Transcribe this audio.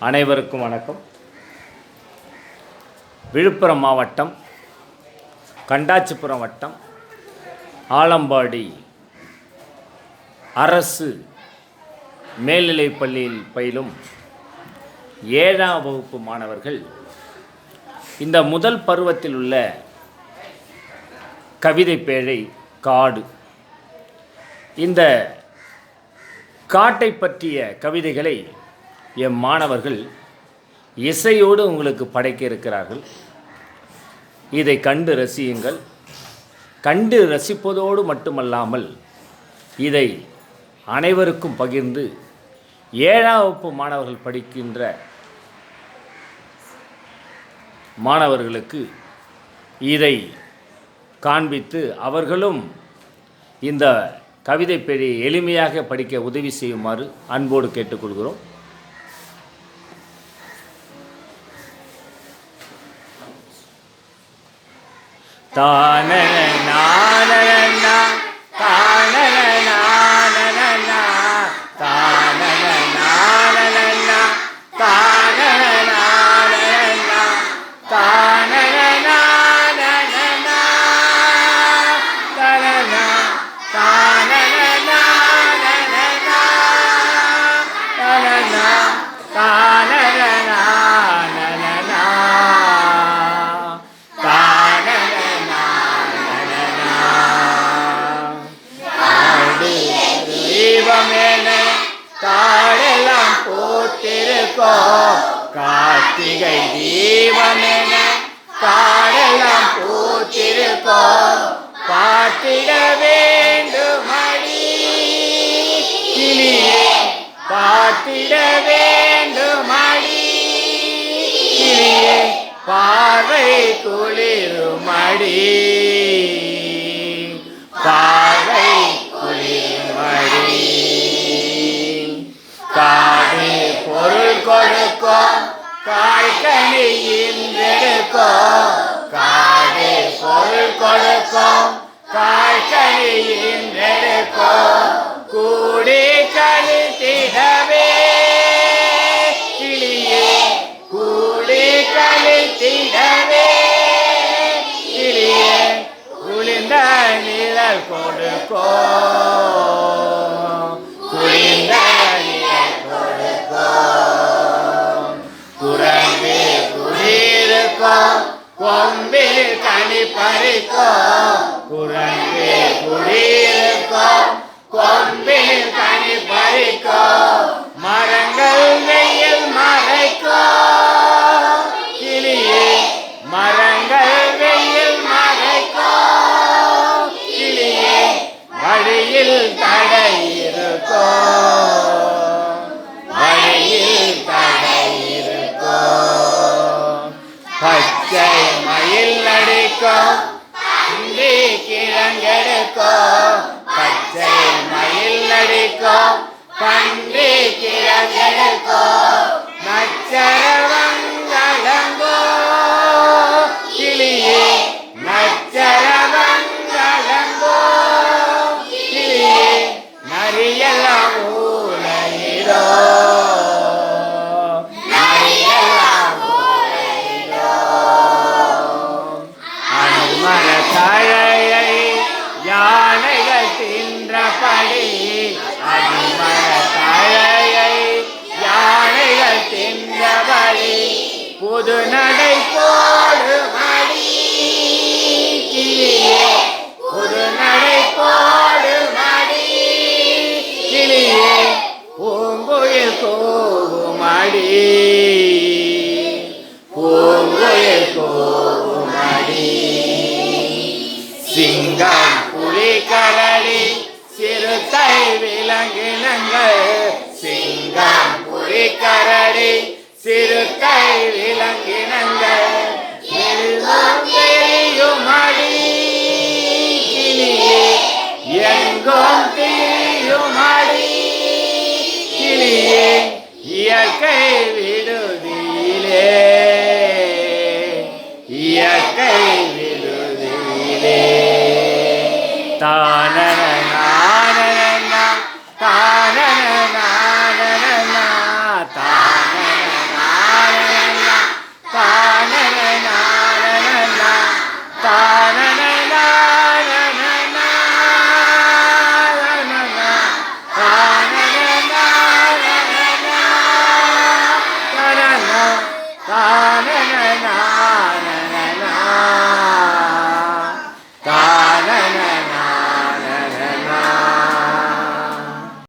அனைவருக்கும் வணக்கம். விழுப்புரம் மாவட்டம் கண்டாச்சிபுரம் வட்டம் ஆலம்பாடி அரசு மேல்நிலைப் பள்ளியில் பயிலும் 7ஆம் வகுப்பு மாணவர்கள் இந்த முதல் பருவத்தில் உள்ள கவிதை பேழை காடு. இந்த காட்டை பற்றிய கவிதைகளை எம் மாணவர்கள் இசையோடு உங்களுக்கு படைக்க இருக்கிறார்கள். இதை கண்டு ரசியுங்கள். கண்டு ரசிப்பதோடு மட்டுமல்லாமல் இதை அனைவருக்கும் பகிர்ந்து 7ஆம் வகுப்பு மாணவர்கள் படிக்கின்ற மாணவர்களுக்கு இதை காண்பித்து அவர்களும் இந்த கவிதை பேழையை எளிமையாக படிக்க உதவி செய்யுமாறு அன்போடு கேட்டுக்கொள்கிறோம். தானன நானன தானன நானன தானன நானன தானன நானன தானன நானன தானன தானன நானன தானன தானன காடெல்லாம் போட்டிருக்கோம் கார்த்திகை தீபமென காடெல்லாம் போட்டிருக்கோம் பார்த்திட வேண்டுமடி கிளியே பார்த்திட வேண்டுமடி கிளியே பார்வை குளிருமடி பார்வை குளிருமடி. காடு பொருள் கொடுக்கும் காய்கனி இன்றெடுக்கும் காடு பொருள் கொடுக்கும் காய்கனி இன்றெடுக்கும் கூடி கழித்திடவே கிளியே கூடி கழித்திடவே கிளியே குளிர்ந்த நிழல் கொடுக்கும் குளிர்ந்த குரங்கு குடியிருக்கும் கொம்பில் கனி பறிக்கும் குரங்கு குடியிருக்கும் கொம்பில் கனி பறிக்கும் மரங்கள் வெயில் மறைக்கும் கிளியே மரங்கள் வெயில் மறைக்கும் கிளியே வழியில் தடை இருக்கும் வழியில் தடை இருக்கும் பச்சை மயில் நடிக்கும் இந்தி கிழங்கெடுக்கும் பச்சை மயில் நடிக்கும் பன்றி கிழங்கெடுக்கும் நச்சரவங்களங்கோ கிளியே நச்சரவங்களங்கோ கிளியே நரியெல்லாம் ஊழையிடோ தழையை யானைகள் தின்றபடி அடிமர தழையை யானைகள் தின்றபடி புது நடை போடுமடி கிளியே புது நடை போடுமடி கிளியே பூங்குயில் கூவுமடி பூங்குயில் கூவுமடி. சிங்கம் புலி கரடி சிறுத்தை விலங்கினங்கள் சிங்கம் புலி கரடி சிறுத்தை விலங்கினங்கள் எல்லாம் தெரியுமடி கிளியே எங்கும் தெரியுமடி கிளியே இயற்கை விடுதியிலே இயற்கை விடுதியிலே தா